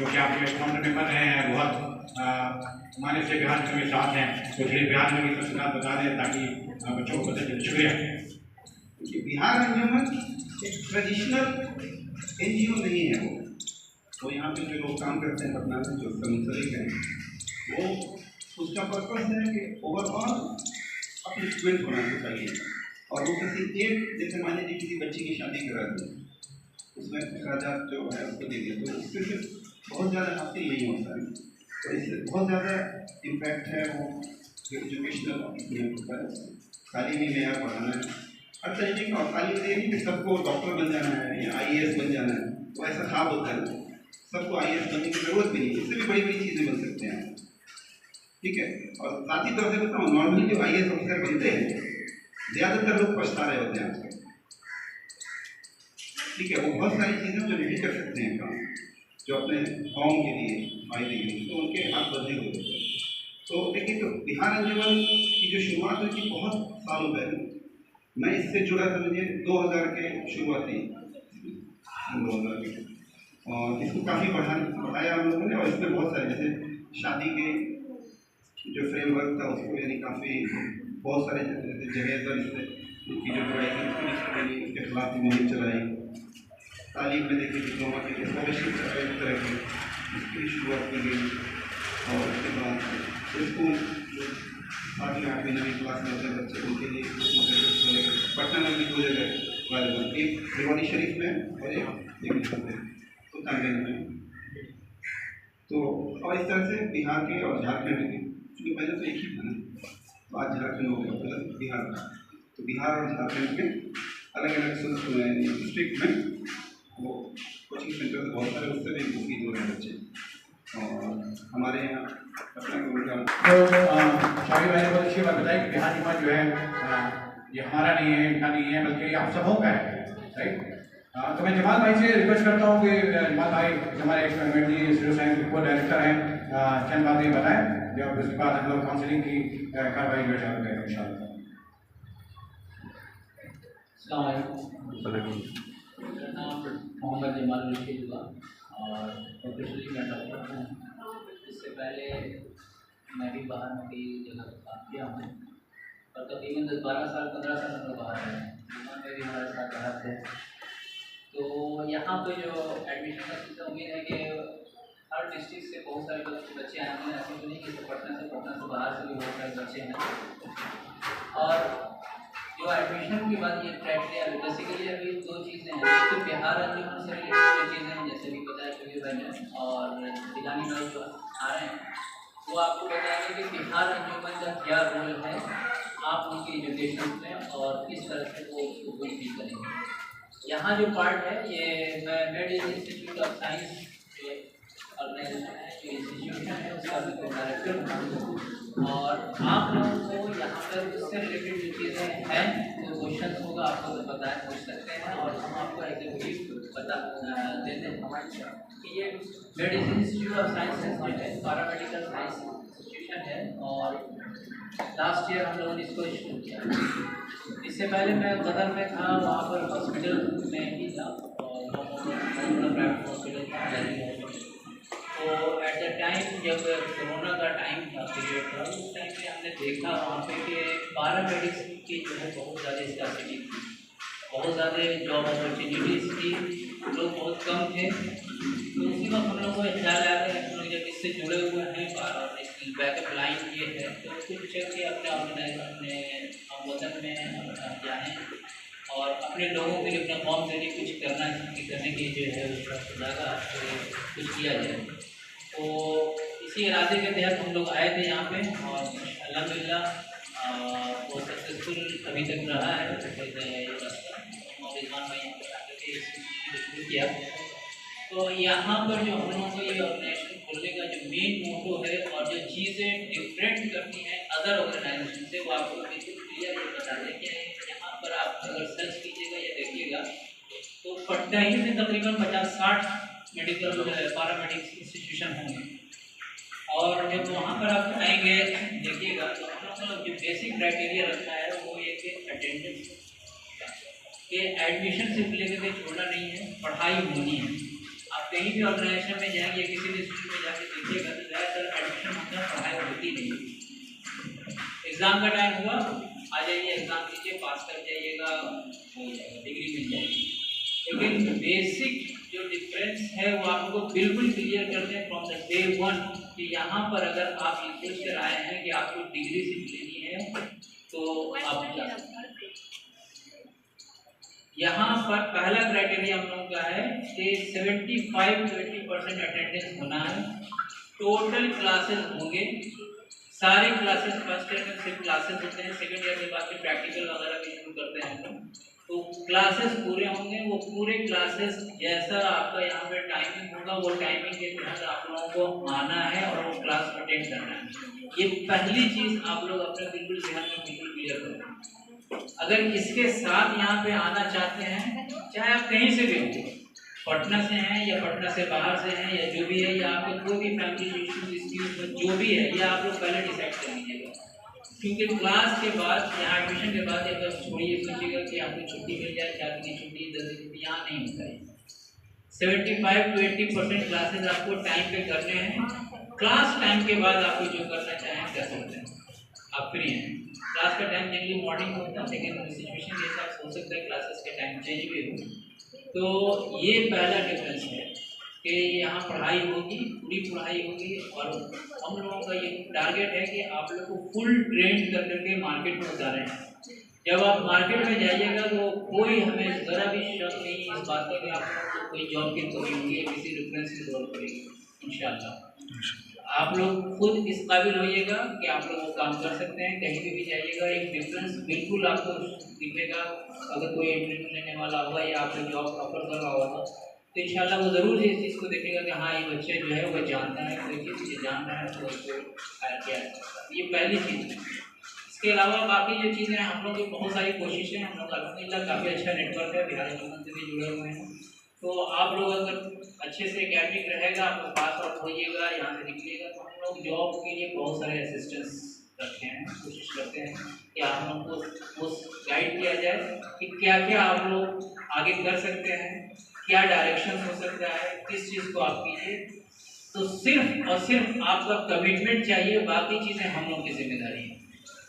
क्योंकि आपके काउंटर में रहे हैं, बहुत माने से बिहार के साथ हैं, तो थोड़ी बिहार में भी तफसीलात बता दें ताकि बच्चों को पता चले। शुक्रिया। बिहार अंजुमन एक ट्रेडिशनल NGO नहीं है। वो यहाँ पे जो लोग काम करते हैं पटना में, जो मुंसलिक हैं, वो उसका पर्पस है कि ओवरऑल अपलिफ्टमेंट होना चाहिए। और वो किसी एक, जैसे मान लीजिए किसी बच्ची की शादी करा दी, उसमें अखराजात जो है उसको दे दिया, तो उससे फिर बहुत ज़्यादा हासिल नहीं होता है। तो इससे बहुत ज़्यादा इम्पैक्ट है वो एजुकेशनल होता है, तालीमी मेयार बढ़ाना है हर तरीके का। और तालीम ये नहीं कि सबको डॉक्टर बन जाना है या IAS बन जाना है, तो ऐसा ख्वाब होता है। सबको IAS बनने की ज़रूरत भी नहीं, इससे भी बड़ी बड़ी चीज़ें बन सकते हैं, ठीक है। और साथ ही तरह से बताऊँ, नॉर्मली जो IAS ऑफिसर बनते हैं ज़्यादातर लोग पछता रहे होते हैं आजकल, ठीक है। वो बहुत सारी चीज़ें जो नहीं कर सकते हैं काम, जो अपने कौम के लिए फायदे के लिए, तो उनके हाथ बंधे हुए होते हैं। तो देखिए, तो बिहार अंजुमन की जो शुरुआत हुई थी बहुत सालों पहले, मैं इससे जुड़ा था, मुझे 2000 के शुरुआती 2000 के, और इसको काफ़ी बढ़ाया हम लोगों ने। और इसमें बहुत सारे, जैसे शादी के जो फ्रेमवर्क था उसको यानी काफ़ी बहुत सारे जगह पर इसकी जो बुराई थी उसके खिलाफ मुहिम चलाई। तालीम में देखिए डिप्लोमा के स्कॉलरशिप तरह की इसकी शुरुआत की गई। और उसके बाद स्कूल जो 7वीं 8वीं 9वीं क्लास में होते बच्चे, उनके लिए पटना में भी 2 जगह, एक भिवानी शरीफ में और एक सुल्तानगंज में। तो और इस तरह से बिहार के और झारखंड के, क्योंकि पहले तो एक ही था ना, तो आज झारखंड हो गया, पहले बिहार था, तो बिहार और झारखंड के अलग अलग डिस्ट्रिक्ट में वो कोचिंग सेंटर बहुत सारे, उससे भी मुफीद हो रहे हैं बच्चे। और हमारे यहाँ अपना उनका तो शाही भाई ने बहुत अच्छी बात बताई कि बिहार युवा जो है ये हमारा नहीं है, इनका नहीं है, बल्कि आप सबों का है, राइट। तो मैं जमाल भाई से रिक्वेस्ट करता हूँ कि जमाल भाई हमारे एक्सपेरिमेंटली इंस्टीट्यूट साइंस को डायरेक्टर हैं, चंद बातें बताएं, जब उसके बाद हम लोग काउंसलिंग की कार्रवाई जो है चालू करेंगे इंशाल्लाह। मेरा नाम मोहम्मद जमाल रशीद और प्रोफेशनली मैं डॉक्टर हूँ। इससे पहले मैं भी बाहर में कई जगह काम किया हूँ, और तकरीबन 10-12 साल 15 साल हम लोग बाहर हैं, में भी हमारे साथ बाहर थे। तो यहाँ पे जो एडमिशन का सिस्टम उम्मीद है कि हर डिस्ट्रिक्ट से बहुत सारे बच्चे आएंगे, ऐसे तो नहीं कि पटना से बाहर से भी बहुत सारे बच्चे हैं। और जो एडमिशन के बाद ये क्राइटेरिया, बेसिकली अभी 2 चीज़ें हैं। एक तो बिहार अंजुमन से रिलेटेड जो चीज़ें हैं, जैसे भी बताया शबीर भाई ने और दिलानी भाई जो आ रहे हैं, वो आपको बताएंगे कि बिहार अंजुमन का क्या रोल है आप उनके एजुकेशन में, और किस तरह से वो उसको फुलफिल करेंगे। यहाँ जो पार्ट है, ये मैं मेडिकल इंस्टीट्यूट ऑफ साइंस जो ऑर्गेनाइजेशन है, जो इंस्टीट्यूशन है, उसका मैं डायरेक्टर हूँ। और आप लोगों को यहाँ पर उससे रिलेटेड जो चीज़ें हैं, जो क्वेश्चन होगा आपको तो पूछ सकते हैं, और हम आपको एग्जीक्यूटिव बता देते हैं कि ये मेडिसिन इंस्टीट्यूट ऑफ साइंस जो है पैरामेडिकल साइंस इंस्टीट्यूशन है, और लास्ट ईयर हम लोगों ने इसको शुरू किया। इससे पहले मैं गदर में था, वहाँ पर हॉस्पिटल में ही था, और प्राइवेट हॉस्पिटल था। तो एट द टाइम जब कोरोना का टाइम था, पीरियड था, उस टाइम पे हमने देखा वहाँ पे कि पैरामेडिक्स की जो है बहुत ज़्यादा स्कैसिटी थी, बहुत ज़्यादा जॉब अपॉर्चुनिटीज़ थी, लोग बहुत कम थे। तो उसी वक्त हम लोग को ख्याल आया कि हम लोग जब इससे जुड़े हुए हैं और इसकी बैकअप लाइन ये है, तो कुछ चल के अपने ऑर्गेनाइजेशन अपने वतन में जाएँ और अपने लोगों के लिए, अपने कौम के लिए कुछ करने की जो है लगा कुछ किया जाए। तो इसी इरादे के तहत हम लोग आए थे यहाँ पे, और अल्हम्दुलिल्लाह वो सक्सेसफुल अभी तक रहा है। और रिजवान भाई यहाँ पर आकर के शुरू किया। तो यहाँ पर जो हम लोगों को ये ऑर्गेनाइजेशन खोलने का जो मेन मोटो है, और जो चीज़ें डिफरेंट करती हैं अदर ऑर्गेनाइजेशन से, वो आपको बिल्कुल क्लियर बता दें कि यहाँ पर आप अगर सर्च कीजिएगा या देखिएगा तो पटना ही में तकरीबन 50-60 मेडिकल पैरामेडिक्स इंस्टीट्यूशन होंगे। और जब वहाँ पर आप आएंगे देखिएगा तो हम लोग जो बेसिक क्राइटेरिया रखा है वो एक अटेंडेंस के, एडमिशन से लेकर के छोड़ना नहीं है, पढ़ाई होनी है। आप कहीं भी ऑर्गेनाइजेशन में जाएंगे, किसी भी इंस्टीट्यूट में जाके देखिएगा तो ज़्यादातर एडमिशन होता है, पढ़ाई होती नहीं। एग्ज़ाम का टाइम हुआ, आ जाइए एग्ज़ाम दीजिए, पास कर जाइएगा, हो जाएगा, डिग्री मिल जाएगी। लेकिन बेसिक जो डिफरेंस है वो आपको बिल्कुल क्लियर करते हैं फ्रॉम द डे वन कि यहाँ पर अगर आप ये सोच कर आए हैं कि आपको डिग्री सिर्फ लेनी है तो आप जा सकते हैं। यहाँ पर पहला क्राइटेरिया हम लोगों का है कि 75 to 80% अटेंडेंस होना है। टोटल क्लासेस होंगे, सारे क्लासेस फर्स्ट ईयर में सिर्फ क्लासेस होते हैं, सेकंड ईयर के बाद फिर प्रैक्टिकल वगैरह भी शुरू करते हैं हम लोग। तो क्लासेस पूरे होंगे, वो पूरे क्लासेस जैसा आपका यहाँ पे टाइमिंग होगा वो टाइमिंग के तहत आप लोगों को आना है और वो क्लास अटेंड करना है। ये पहली चीज़ आप लोग अपने बिल्कुल ध्यान में बिल्कुल क्लियर करें। अगर इसके साथ यहाँ पे आना चाहते हैं, चाहे आप कहीं से भी हो, पटना से हैं या पटना से बाहर से हैं या जो भी है, या आपका कोई भी फैमिली इश्यूज जो भी है, ये आप लोग पहले डिसाइड कर लीजिएगा। क्योंकि क्लास के बाद यहाँ एडमिशन के बाद अगर छोड़िए सोचिएगा कि आपको छुट्टी मिल जाए, 4 दिन की छुट्टी, 10 दिन की छुट्टी, यहाँ नहीं होता है। 75 to 80% क्लासेज आपको टाइम पे करने हैं। क्लास टाइम के बाद आपको जो करना चाहें कर सकते हैं, आप फ्री हैं। क्लास का टाइम जनरली मॉर्निंग होता है, लेकिन सिचुएशन के हिसाब से हो सकता है क्लासेस के टाइम चेंज भी हो। तो ये पहला डिफरेंस है कि यहाँ पढ़ाई होगी, पूरी पढ़ाई होगी, और हम लोगों का ये टारगेट है कि आप लोग को फुल ट्रेंड कर करके मार्केट में उतारें। जब आप मार्केट में जाइएगा तो कोई हमें ज़रा भी शक नहीं इस बात का कि आप लोगों को कोई जॉब की कमी होगी या किसी रेफरेंस की जरूरत पड़ेगी। इंशाल्लाह आप लोग खुद इस काबिल होइएगा कि आप लोग वो काम कर सकते हैं, कहीं भी जाइएगा एक डिफरेंस बिल्कुल आपको दिखेगा। अगर कोई इंटरव्यू लेने वाला होगा या आपको जॉब ऑफर कर रहा होगा तो इंशाल्लाह वो ज़रूर इस चीज़ को देखेगा कि हाँ ये बच्चे जो है वो जानता है, कोई चीज़ जान रहा है तो उसको हायर किया जा सकता है। ये पहली चीज़ है। इसके अलावा बाकी जो चीज़ें हैं, हम लोग की बहुत सारी कोशिशें हैं, हम लोग अल्हम्दुलिल्लाह काफ़ी अच्छा नेटवर्क है, बिहार गवर्नमेंट से भी जुड़े हुए हैं। तो आप लोग अगर अच्छे से एकेडमिक रहेगा, आप पास आउट होइएगा, यहाँ से निकलिएगा, तो हम लोग जॉब के लिए बहुत सारे असिस्टेंस रखते हैं, कोशिश करते हैं कि आप लोगों को उस गाइड किया जाए कि क्या क्या आप लोग आगे कर सकते हैं, क्या डायरेक्शन हो सकता है, किस चीज़ को आप कीजिए। तो सिर्फ और सिर्फ आपका कमिटमेंट चाहिए, बाकी चीज़ें हम लोग की जिम्मेदारी है।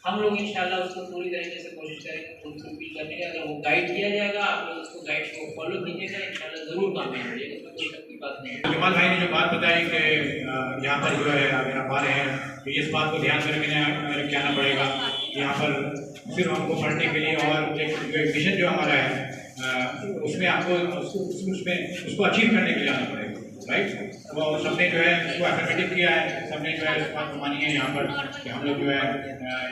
हम लोग इंशाल्लाह उसको पूरी तरीके से कोशिश करेंगे फुलफिल करने की। अगर वो गाइड किया जाएगा, आप लोग उसको गाइड को फॉलो कीजिएगा, इंशाल्लाह ज़रूर कामयाब होइएगा, इसमें कोई शक की बात नहीं है। जमाल भाई ने जो बात बताई कि यहाँ पर जो है अगर आप आ रहे हैं तो इस बात को ध्यान में रखने आना पड़ेगा। यहाँ पर सिर्फ हमको पढ़ने के लिए और एक मिशन जो हमारा है उसमें आपको उसको अचीव करने के लिए आना पड़ेगा, राइट। वो सबने जो है उसको एफर्मेटिव किया है, सबने जो है इस बात को मानी है यहाँ पर कि हम लोग जो है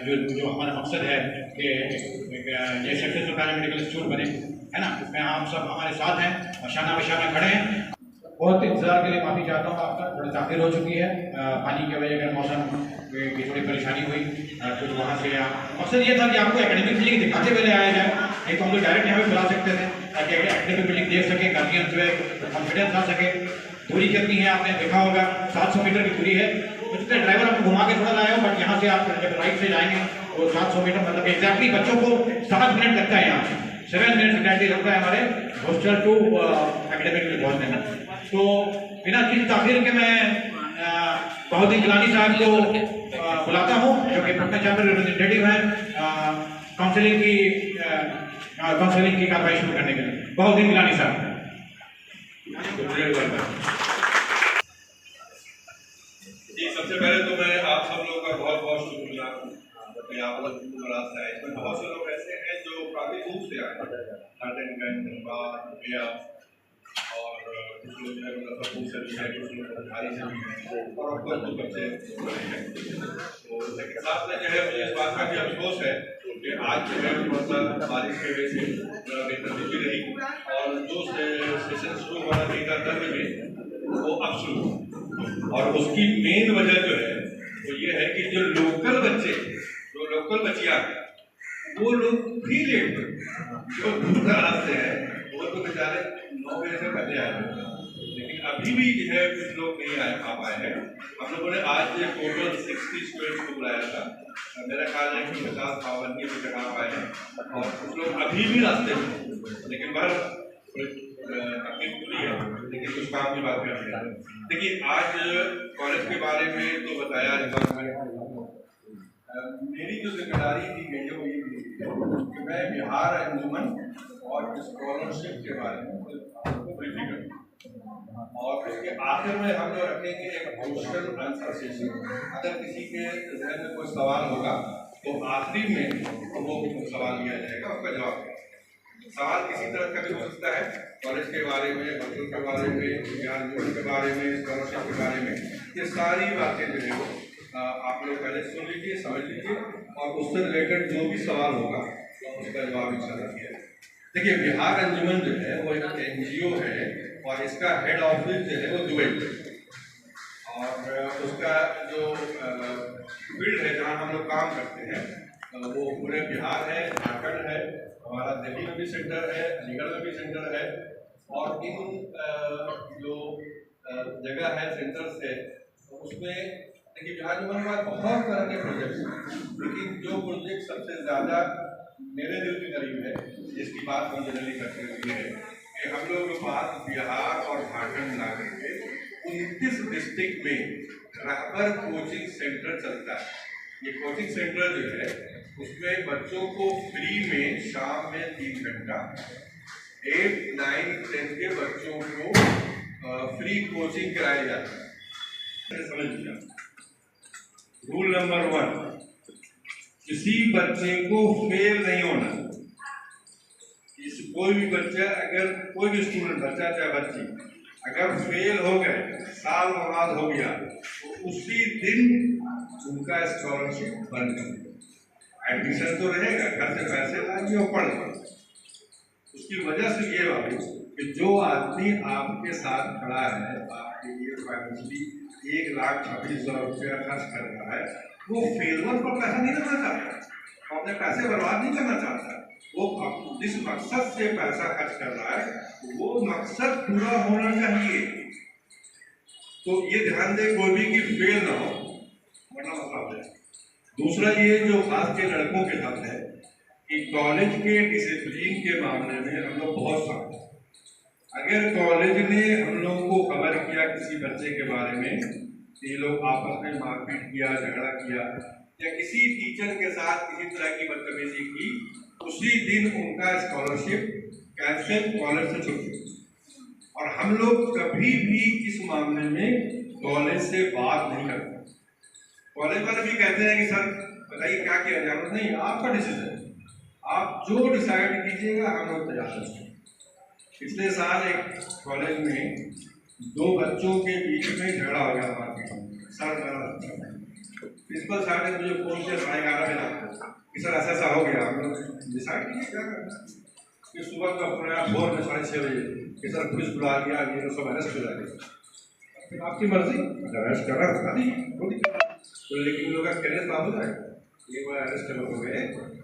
जो हमारा मकसद है कि ये सक्सेसफुल पैरामेडिकल इंस्टीट्यूट बने, है ना, उसमें आप सब हमारे साथ हैं और शाना बशाना खड़े हैं। बहुत इंतजार के लिए माफ़ी चाहता हूँ आपका, थोड़ी ताख़िर हो चुकी है पानी की वजह से, मौसम की थोड़ी परेशानी हुई। कुछ वहाँ से मकसद ये था कि आपको एकेडमिक बिल्डिंग दिखाते हुए आया जाए, नहीं तो हम लोग डायरेक्ट यहाँ पे बुला सकते थे ताकि एकेडमिक बिल्डिंग देख सके, गार्जियन जो है कॉन्फिडेंस आ सके। दूरी कितनी है आपने देखा होगा, 700 मीटर की दूरी है। उसके ड्राइवर आपको घुमा के थोड़ा लाया हो, बट यहाँ से आप जब राइट से जाएंगे तो 700 मीटर मतलब एग्जैक्टली बच्चों को 7 मिनट लगता है, यहाँ से 7 मिनट एग्जैक्टली लगता है हमारे हॉस्टल टू एकेडमिक में पहुँचने में। तो बिना किसी ताख़िर के मैं बहुद्दीन गिलानी साहब को बुलाता हूँ जो कि पटना चैप्टर रिप्रेजेंटेटिव हैं काउंसलिंग की कार्रवाई शुरू करने के लिए। बहुद्दीन गिलानी साहब। जी, सबसे पहले तो मैं आप सब लोगों का बहुत बहुत शुक्रिया कि आप लोग बरात आए। इसमें बहुत से लोग ऐसे हैं जो काफ़ी दूर से आए, धनबाद, और कुछ लोग जो है मुजफ्फरपुर से भी है, कुछ लोग बिहारी से भी हैं, और अब कुछ बच्चे हैं। तो लेकिन साथ में जो है मुझे इस बात का भी अफसोस है कि आज जो है थोड़ा सा बारिश की वजह से बेतरतीबी रही और जो सेशन शुरू होना चाहिए था 10 बजे वो अब शुरू हुआ। और उसकी मेन वजह जो है वो ये है कि जो लोकल बच्चे, जो लोकल बच्चियाँ हैं, वो लोग भी लेट हुए। जो दूर दराज से है वो तो बेचारे 9 बजे से पहले आए हुए, लेकिन अभी भी जो है कुछ लोग नहीं आ पाए हैं। हम लोगों ने आज टोटल 60 स्टूडेंट्स को बुलाया था, मेरा ख्याल है कि 50-52 ही जगह पाए हैं और कुछ लोग अभी भी रास्ते में, लेकिन बाहर तकलीफ पूरी है, लेकिन कुछ काम की बात कर रहे हैं। देखिए, आज कॉलेज के बारे में तो बताया मेरी जो जिम्मेदारी दी गई है वो ये कि मैं बिहार अंजुमन और स्कॉलरशिप के बारे में आपको ब्रीफिंग करूँ, और उसके आखिर में हम लोग रखेंगे एक क्वेश्चन आंसर सेशन। अगर किसी के जहन में कोई सवाल होगा तो आखिरी में वो सवाल लिया जाएगा, उसका जवाब देगा। सवाल किसी तरह का भी हो सकता है, कॉलेज के बारे में, बच्चों के बारे में, बिहार अंजुमन के बारे में, स्कॉलरशिप के बारे में, ये सारी बातें जो है वो आप लोग पहले सुन लीजिए, समझ लीजिए, और उससे रिलेटेड जो भी सवाल होगा तो उसका जवाब इंशाल्लाह दिया जाए। देखिए, बिहार अंजुमन जो है वो एक NGO है और इसका हेड ऑफिस जो है वो दुबई में, और उसका जो फील्ड है जहाँ हम लोग काम करते हैं वो पूरे बिहार है, झारखंड है, हमारा दिल्ली में भी सेंटर है, अलीगढ़ में भी सेंटर है, और इन जो जगह है, सेंटर्स है, तो उसमें देखिए बिहार अंजुमन के बहुत तरह के प्रोजेक्ट्स हैं, लेकिन जो प्रोजेक्ट सबसे ज़्यादा मेरे दिल के करीब है, जिसकी बात हम जनरली करते हुए है कि हम लोग बात बिहार और झारखंड ला करके 29 डिस्ट्रिक्ट में रहबर कोचिंग सेंटर चलता है। ये कोचिंग सेंटर जो है उसमें बच्चों को फ्री में शाम में 3 घंटा 8, 9, 10 के बच्चों को फ्री कोचिंग कराया जाता है। समझ लीजिए, रूल नंबर 1, किसी बच्चे को फेल नहीं होना। कोई भी बच्चा, अगर कोई भी स्टूडेंट, बच्चा चाहे बच्ची, अगर फेल हो गए, साल बर्बाद हो गया, तो उसी दिन उनका स्कॉलरशिप बंद कर देगा। एडमिशन तो रहेगा, घर से पैसे लाएंगे और पढ़ेंगे। उसकी वजह से ये बात कि जो आदमी आपके साथ खड़ा है, आपके लिए फाइनेंशियली 1,26,000 रुपया खर्च कर रहा है, वो फेलवर पर पैसा नहीं लगना चाहता, वो अपने पैसे बर्बाद नहीं करना चाहता। वो जिस मकसद से पैसा खर्च कर रहा है वो मकसद पूरा होना चाहिए। तो ये ध्यान दे कोई भी कि फेल ना हो, वरना मसला हो जाए। दूसरा, ये जो खास के लड़कों के साथ है कि कॉलेज के डिसिप्लिन के मामले में हम लोग बहुत सख्त हैं। अगर कॉलेज ने हम लोगों को खबर किया किसी बच्चे के बारे में कि ये लोग आपस में मारपीट किया, झगड़ा किया, या किसी टीचर के साथ किसी तरह की बदतमीजी की, उसी दिन उनका स्कॉलरशिप कैंसिल, कॉलेज से छुट्टी। और हम लोग कभी भी इस मामले में कॉलेज से बात नहीं करते। कॉलेज वाले भी कहते हैं कि सर बताइए क्या किया जाए। नहीं, आपका डिसीजन, आप जो डिसाइड कीजिएगा हम लोग तैयार हैं। पिछले साल एक कॉलेज में 2 बच्चों के बीच में झगड़ा हो गया हमारे सर। प्रिंसिपल साहब ने मुझे फोन किया 11:30 कि सर ऐसा हो गया। हम लोग डिसाइड किए क्या करना है। फिर सुबह का प्रयास भोर में 6:30 बजे कि सर पुलिस बुला लिया, ये लोग सब अरेस्ट हो जाएंगे। फिर आपकी मर्जी, अगर अरेस्ट करना बता दीजिए, तो लेकिन लोग का करियर खराब हो जाएगा। एक बार अरेस्ट हो गए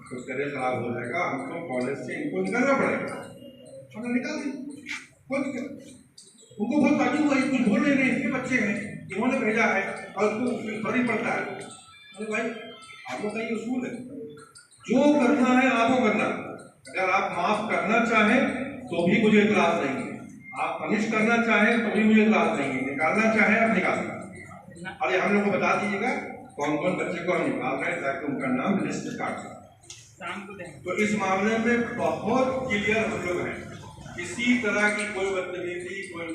तो करियर खराब हो जाएगा, हमको कॉलेज से इनको निकालना पड़ेगा। हमने निकाल दी, कोई दिक्कत। उनको बहुत ताजुब हुआ, कुछ बोल नहीं रहे, इसके बच्चे हैं, इन्होंने भेजा है और उसको फर्क पड़ता है। अरे भाई, आप लोग का ये उसूल है, जो करना है आपको करना। अगर आप माफ करना चाहें तो भी मुझे इतराज नहीं है, आप पनिश करना चाहें तो भी मुझे इतराज नहीं है, निकालना चाहें आप निकालना। अरे हम लोग को बता दीजिएगा कौन कौन बच्चे को हम निकाल रहे हैं ताकि उनका नाम लिस्ट काट दें। तो इस मामले में बहुत क्लियर हम लोग हैं। किसी तरह की कोई बदतमीजी, कोई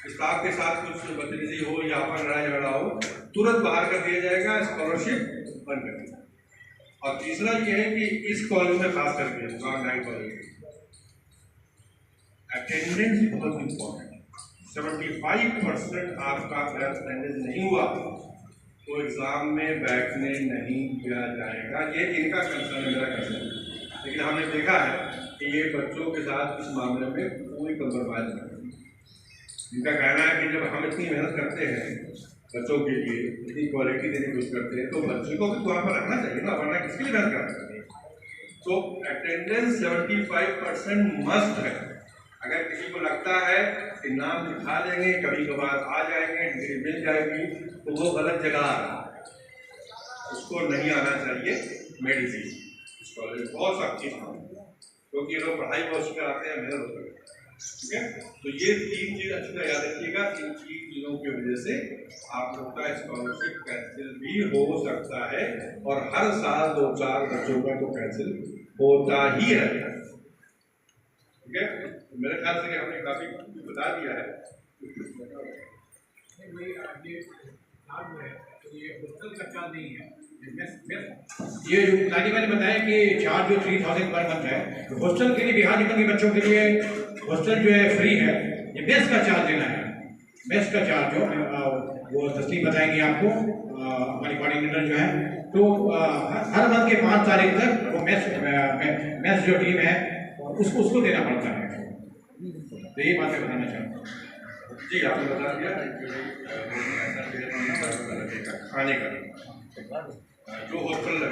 स्टाफ के साथ कुछ बदतमीजी हो या पर लड़ाई झगड़ा हो, तुरंत बाहर कर दिया जाएगा, स्कॉलरशिप बंद कर दिया। और तीसरा ये है कि इस कॉलेज में खास करके अटेंडेंस बहुत इम्पोर्टेंट। 75% आपका अगर अटेंडेंस नहीं हुआ तो एग्जाम में बैठने नहीं दिया जाएगा। ये इनका कंसर्न है, मेरा कंसर्न है। लेकिन हमने देखा है कि ये बच्चों के साथ इस मामले में कोई कंप्रोमाइज नहीं करते। इनका कहना है कि जब हम इतनी मेहनत करते हैं बच्चों के लिए, इतनी क्वालिटी देने की कोशिश करते हैं, तो बच्चों को भी वहाँ पर रखना चाहिए ना, वरना किसके लिए मेहनत कर सकते हैं। तो अटेंडेंस 75% मस्ट है। अगर किसी को लगता है कि नाम लिखा देंगे, कभी कभार आ जाएंगे, डिग्री मिल जाएगी, तो वो गलत जगह आ रहा है, उसको नहीं आना चाहिए। मेडिसिन इस कॉलेज बहुत सख्ती, क्योंकि लोग पढ़ाई बहुत कराते हैं, मेहनत होती है। ठीक है। तो ये 3 चीज अच्छी तरह याद रखिएगा। 3 चीजों की वजह से आप लोग का स्कॉलरशिप कैंसिल भी हो सकता है और हर साल 2-4 बच्चों का तो कैंसिल होता ही रहता है। ठीक है, तो मेरे ख्याल से हमने काफी बता दिया है। ये हॉस्टल का चार्ज नहीं है, ये जो लाली मैंने बताया कि चार्ज जो 3000 पर मंथ है, तो हॉस्टल के लिए बिहार निगम के बच्चों के लिए हॉस्टल जो है फ्री है। ये मेस का चार्ज देना है, मेस का चार्ज जो वो तस्लीम बताएंगे आपको हमारी कोऑर्डिनेटर जो है। तो हर मंथ के 5 तारीख तक वो मेस जो टीम है उसको देना पड़ता है। तो ये बातें बताना चाहता हूँ। जी, आपने बता दिया खाने का जो हॉस्टल